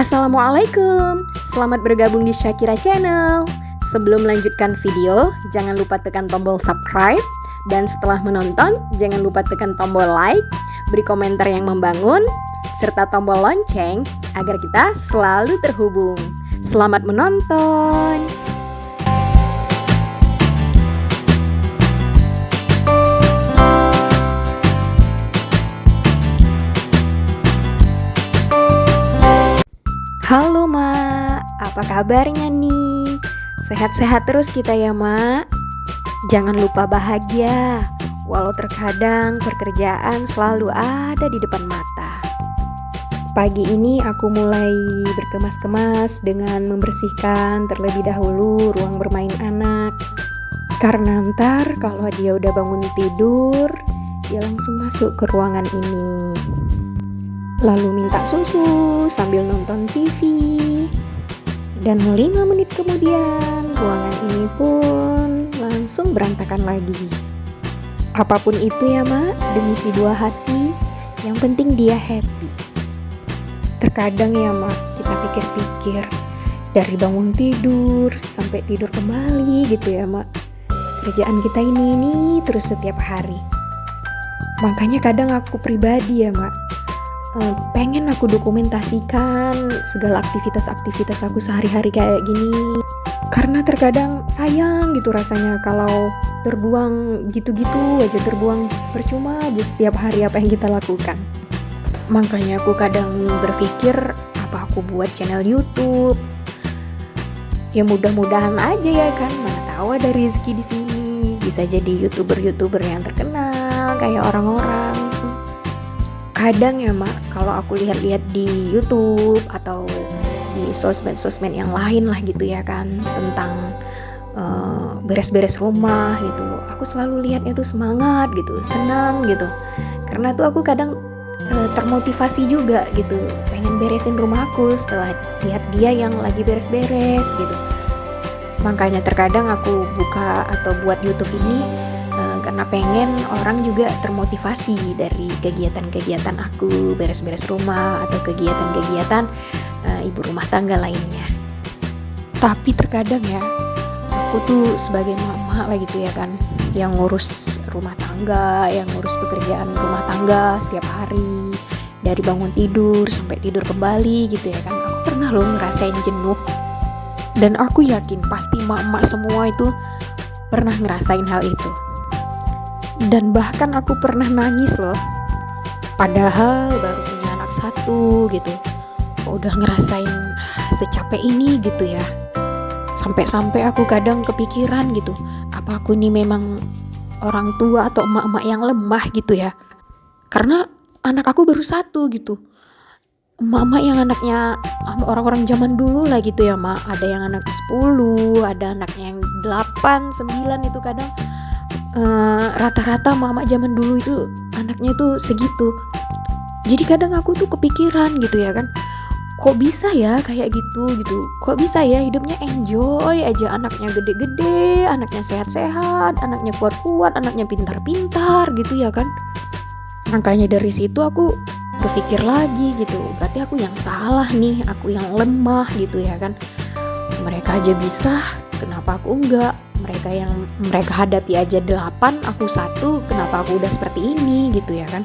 Assalamualaikum, selamat bergabung di Syakira Channel. Sebelum melanjutkan video, jangan lupa tekan tombol subscribe. Dan setelah menonton, jangan lupa tekan tombol like, beri komentar yang membangun, serta tombol lonceng agar kita selalu terhubung. Selamat menonton! Halo Mak, apa kabarnya nih? Sehat-sehat terus kita ya Mak. Jangan lupa bahagia, walau terkadang pekerjaan selalu ada di depan mata. Pagi ini aku mulai berkemas-kemas dengan membersihkan terlebih dahulu ruang bermain anak. Karena ntar kalau dia udah bangun tidur, dia langsung masuk ke ruangan ini. Lalu minta susu sambil nonton TV. Dan 5 menit kemudian ruangan ini pun langsung berantakan lagi. Apapun itu ya Mak, demi si buah hati, yang penting dia happy. Terkadang ya Mak, kita pikir-pikir dari bangun tidur sampai tidur kembali gitu ya Mak. Kerjaan kita ini terus setiap hari. Makanya kadang aku pribadi ya Mak, pengen aku dokumentasikan segala aktivitas-aktivitas aku sehari-hari kayak gini. Karena terkadang sayang gitu rasanya kalau terbuang gitu-gitu aja, terbuang percuma aja setiap hari apa yang kita lakukan. Makanya aku kadang berpikir, apa aku buat channel YouTube? Ya mudah-mudahan aja ya kan, mana tahu ada rezeki di sini, bisa jadi YouTuber yang terkenal kayak orang-orang. Kadang ya Mak, kalau aku lihat-lihat di YouTube atau di sosmed-sosmed yang lain lah gitu ya kan, tentang beres-beres rumah gitu, aku selalu lihatnya tuh semangat gitu, senang gitu. Karena tuh aku kadang termotivasi juga gitu, pengen beresin rumahku setelah lihat dia yang lagi beres-beres gitu. Makanya terkadang aku buka atau buat YouTube ini karena pengen orang juga termotivasi dari kegiatan-kegiatan aku beres-beres rumah atau kegiatan-kegiatan ibu rumah tangga lainnya. Tapi terkadang ya, aku tuh sebagai mama lah gitu ya kan, yang ngurus rumah tangga, yang ngurus pekerjaan rumah tangga setiap hari, dari bangun tidur sampai tidur kembali gitu ya kan, aku pernah loh ngerasain jenuh. Dan aku yakin pasti mama semua itu pernah ngerasain hal itu. Dan bahkan aku pernah nangis loh, padahal baru punya anak 1 gitu, kok udah ngerasain secapek ini gitu ya. Sampai-sampai aku kadang kepikiran gitu, apa aku ini memang orang tua atau emak-emak yang lemah gitu ya. Karena anak aku baru 1 gitu, emak-emak yang anaknya orang-orang zaman dulu lah gitu ya Mak. Ada yang anaknya 10, ada anaknya yang 8, 9 itu kadang. Rata-rata mama zaman dulu itu anaknya tuh segitu. Jadi kadang aku tuh kepikiran gitu ya kan, kok bisa ya kayak gitu, kok bisa ya hidupnya enjoy aja, anaknya gede-gede, anaknya sehat-sehat, anaknya kuat-kuat, anaknya pintar-pintar gitu ya kan. Makanya dari situ aku berpikir lagi gitu, berarti aku yang salah nih, aku yang lemah gitu ya kan. Mereka aja bisa, kenapa aku enggak? Mereka hadapi aja 8, aku 1, kenapa aku udah seperti ini gitu ya kan.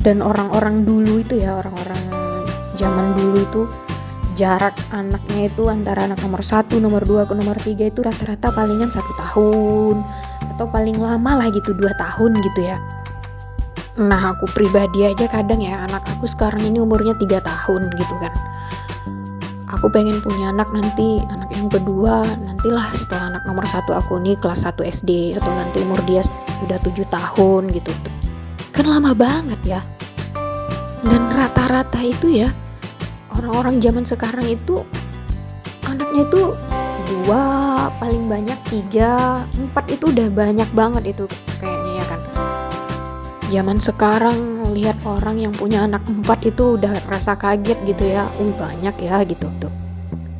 Dan orang-orang dulu itu ya, orang-orang zaman dulu itu jarak anaknya itu antara anak nomor 1, nomor 2 ke nomor 3 itu rata-rata palingan 1 tahun, atau paling lama lah gitu 2 tahun gitu ya. Nah aku pribadi aja kadang ya, anak aku sekarang ini umurnya 3 tahun gitu kan. Aku pengen punya anak nanti, anak yang kedua nantilah setelah anak nomor 1 aku nih kelas 1 SD, atau nanti umur dia udah 7 tahun gitu. Kan lama banget ya. Dan rata-rata itu ya, orang-orang zaman sekarang itu anaknya itu 2, paling banyak 3, 4 itu udah banyak banget itu kayaknya ya kan. Zaman sekarang lihat orang yang punya anak 4 itu udah rasa kaget gitu ya, banyak ya gitu tuh.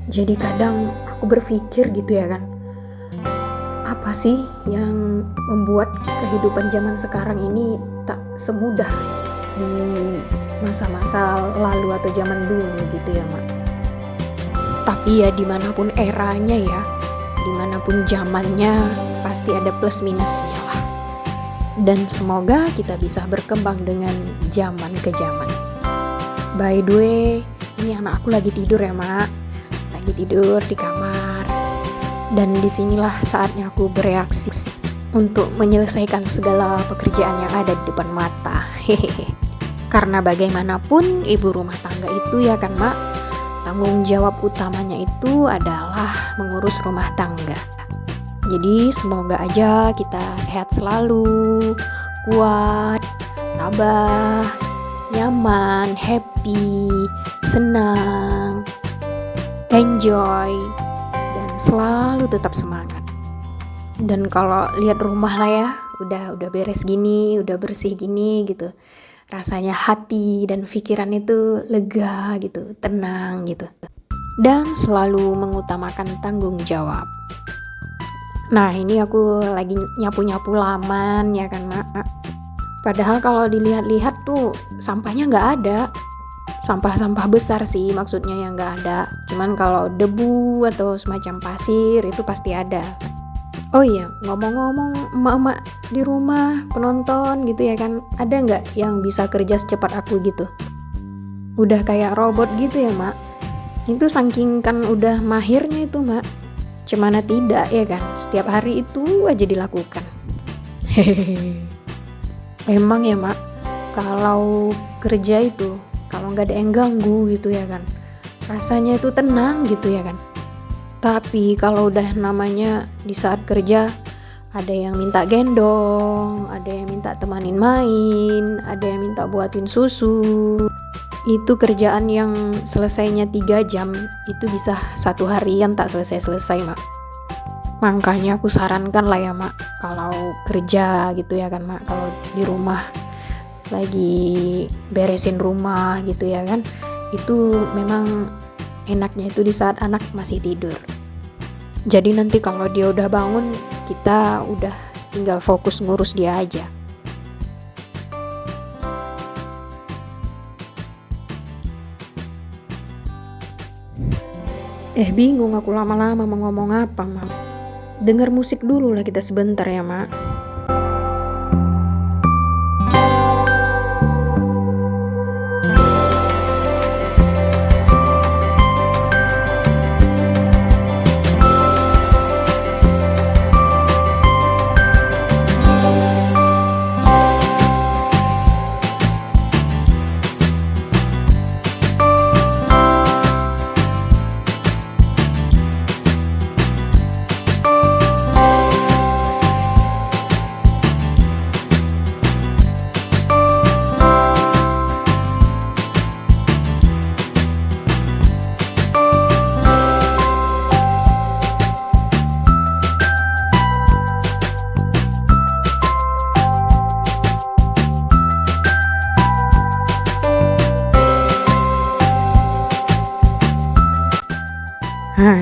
Jadi kadang aku berpikir gitu ya kan, apa sih yang membuat kehidupan zaman sekarang ini tak semudah di masa-masa lalu atau zaman dulu gitu ya Mak. Tapi ya dimanapun eranya ya, dimanapun zamannya, pasti ada plus minusnya lah. Dan semoga kita bisa berkembang dengan zaman ke zaman. By the way, ini anak aku lagi tidur ya mak, lagi tidur di kamar. Dan disinilah saatnya aku bereaksi untuk menyelesaikan segala pekerjaan yang ada di depan mata. Karena bagaimanapun ibu rumah tangga itu ya kan mak, tanggung jawab utamanya itu adalah mengurus rumah tangga. Jadi semoga aja kita sehat selalu, kuat, tabah, nyaman, happy, senang, enjoy, dan selalu tetap semangat. Dan kalau lihat rumah lah ya, udah beres gini, udah bersih gini gitu, rasanya hati dan pikiran itu lega gitu, tenang gitu. Dan selalu mengutamakan tanggung jawab. Nah ini aku lagi nyapu-nyapu laman ya kan mak. Padahal kalau dilihat-lihat tuh sampahnya nggak ada. Sampah-sampah besar sih maksudnya yang nggak ada. Cuman kalau debu atau semacam pasir itu pasti ada. Oh iya, ngomong-ngomong emak-emak di rumah, penonton gitu ya kan, ada nggak yang bisa kerja secepat aku gitu? Udah kayak robot gitu ya mak? Itu saking kan udah mahirnya itu mak. Cemana tidak ya kan, setiap hari itu aja dilakukan. Hehehe. Emang ya mak, kalau kerja itu, kalau nggak ada yang ganggu gitu ya kan, rasanya itu tenang gitu ya kan. Tapi kalau udah namanya di saat kerja, ada yang minta gendong, ada yang minta temanin main, ada yang minta buatin susu. Itu kerjaan yang selesainya 3 jam, itu bisa 1 harian tak selesai-selesai mak. Makanya aku sarankan lah ya mak, kalau kerja gitu ya kan mak, kalau di rumah lagi beresin rumah gitu ya kan, itu memang enaknya itu di saat anak masih tidur. Jadi nanti kalau dia udah bangun, kita udah tinggal fokus ngurus dia aja. Bingung aku lama-lama mau ngomong apa mak. Dengar musik dulu lah kita sebentar ya mak.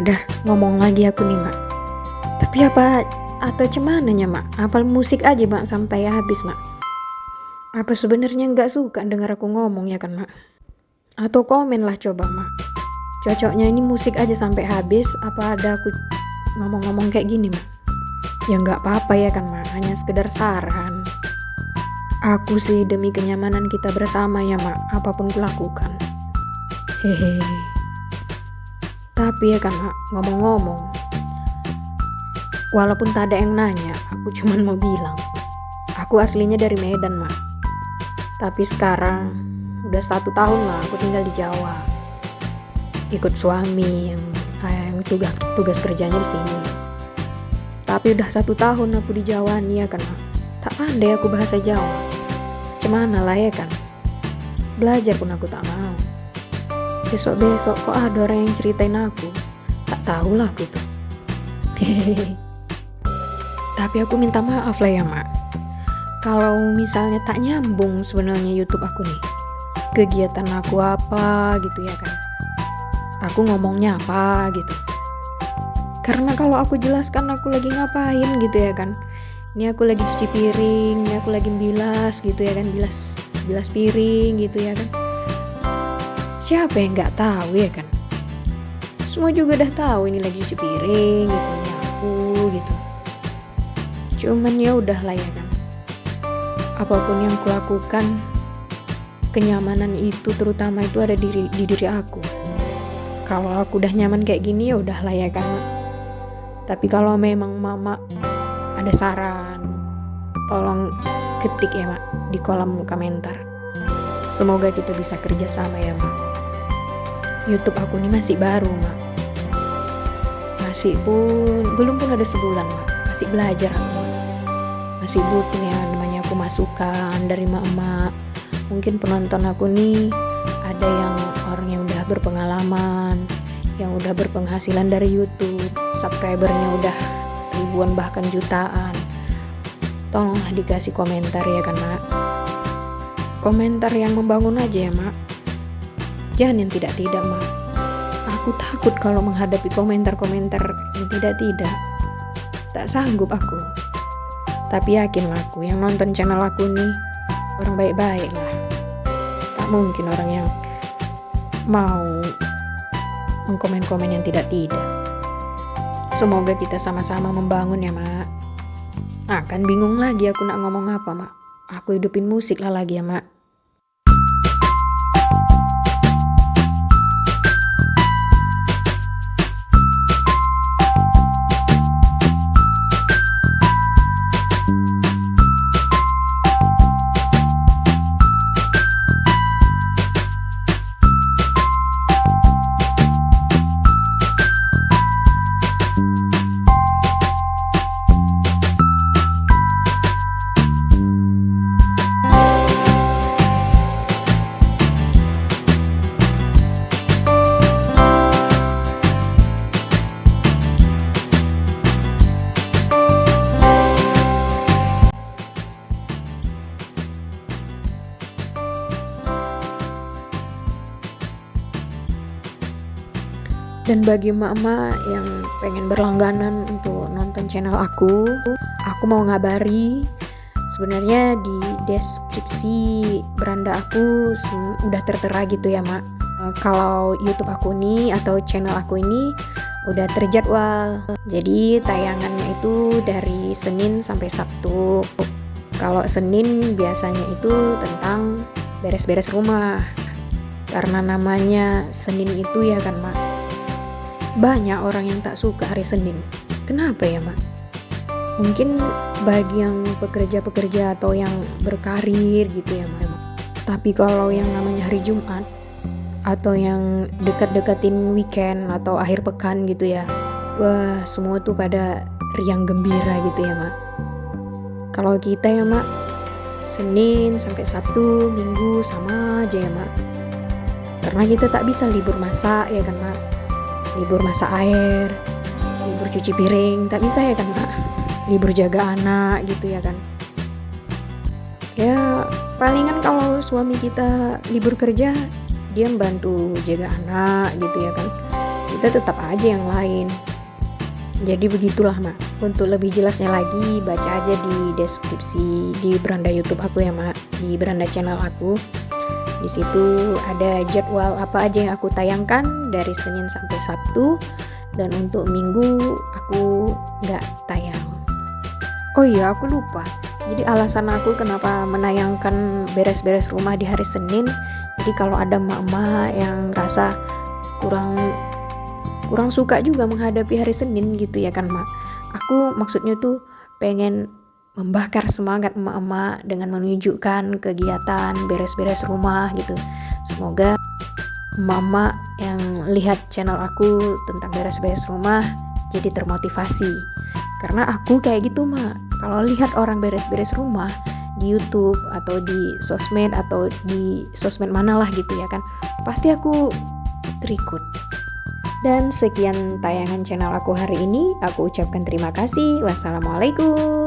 Dah ngomong lagi aku nih mak. Tapi apa atau cemananya mak? Apal musik aja mak sampai habis mak? Apa sebenarnya nggak suka dengar aku ngomong ya kan mak? Atau komen lah coba mak. Cocoknya ini musik aja sampai habis, apa ada aku ngomong-ngomong kayak gini mak? Ya nggak apa-apa ya kan mak, hanya sekedar saran. Aku sih demi kenyamanan kita bersama ya mak, apapun kulakukan. Hehe. Tapi ya kan mak, ngomong-ngomong, walaupun tak ada yang nanya, aku cuman mau bilang, aku aslinya dari Medan mak. Tapi sekarang udah 1 tahun lah aku tinggal di Jawa, ikut suami yang tugas kerjanya di sini. Tapi udah 1 tahun aku di Jawa nih ya kan mak, tak pandai aku bahasa Jawa. Cemana lah ya kan, belajar pun aku tak mau. Besok-besok kok ada orang yang ceritain aku, tak tahu lah aku tuh. Tapi aku minta maaf lah ya mak, kalau misalnya tak nyambung sebenarnya YouTube aku nih, kegiatan aku apa gitu ya kan, aku ngomongnya apa gitu. Karena kalau aku jelaskan aku lagi ngapain gitu ya kan, ini aku lagi cuci piring, ini aku lagi bilas gitu ya kan, bilas piring gitu ya kan, siapa yang nggak tahu ya kan. Semua juga udah tahu ini lagi cuci piring gitu, nyapu gitu. Cuman ya udahlah ya kan. Apapun yang kulakukan, kenyamanan itu terutama itu ada di diri aku. Kalau aku udah nyaman kayak gini ya udahlah ya kan. Tapi kalau memang mama ada saran, tolong ketik ya mak di kolom komentar. Semoga kita bisa kerja sama ya mak. YouTube aku ini masih baru mak. Belum pun ada sebulan mak. Masih belajar aku mak. Masih butuh ya namanya aku masukan dari mak-mak. Mungkin penonton aku nih ada yang orang yang udah berpengalaman, yang udah berpenghasilan dari YouTube, subscribernya udah ribuan bahkan jutaan. Tolonglah dikasih komentar ya kan mak. Komentar yang membangun aja ya mak. Jangan yang tidak-tidak mak. Aku takut kalau menghadapi komentar-komentar yang tidak-tidak. Tak sanggup aku. Tapi yakinlah aku yang nonton channel aku nih orang baik-baik lah. Tak mungkin orang yang mau mengkomen-komen yang tidak-tidak. Semoga kita sama-sama membangun ya mak. Kan bingung lagi aku nak ngomong apa mak. Aku hidupin musik lah lagi ya mak. Dan bagi emak-emak yang pengen berlangganan untuk nonton channel aku mau ngabari, sebenarnya di deskripsi beranda aku udah tertera gitu ya mak. Kalau YouTube aku ini atau channel aku ini udah terjadwal. Jadi tayangannya itu dari Senin sampai Sabtu. Kalau Senin biasanya itu tentang beres-beres rumah. Karena namanya Senin itu ya kan mak. Banyak orang yang tak suka hari Senin. Kenapa ya mak? Mungkin bagi yang pekerja-pekerja atau yang berkarir gitu ya mak. Tapi kalau yang namanya hari Jumat atau yang dekat-dekatin weekend atau akhir pekan gitu ya, wah semua tuh pada riang gembira gitu ya mak. Kalau kita ya mak, Senin sampai Sabtu, Minggu sama aja ya mak. Karena kita tak bisa libur masak ya kan mak. Libur masak air, libur cuci piring, tak bisa ya kan mak. Libur jaga anak gitu ya kan. Ya palingan kalau suami kita libur kerja, dia membantu jaga anak gitu ya kan. Kita tetap aja yang lain. Jadi begitulah mak. Untuk lebih jelasnya lagi baca aja di deskripsi di beranda YouTube aku ya mak, di beranda channel aku. Di situ ada jadwal apa aja yang aku tayangkan dari Senin sampai Sabtu, dan untuk Minggu aku nggak tayang. Oh iya aku lupa. Jadi alasan aku kenapa menayangkan beres-beres rumah di hari Senin. Jadi kalau ada emak-emak yang rasa kurang suka juga menghadapi hari Senin gitu ya kan mak. Aku maksudnya tuh pengen membakar semangat emak-emak dengan menunjukkan kegiatan beres-beres rumah gitu. Semoga emak-emak yang lihat channel aku tentang beres-beres rumah jadi termotivasi. Karena aku kayak gitu mak. Kalau lihat orang beres-beres rumah di YouTube atau di sosmed atau di sosmed manalah gitu ya kan, pasti aku terikut. Dan sekian tayangan channel aku hari ini. Aku ucapkan terima kasih. Wassalamualaikum.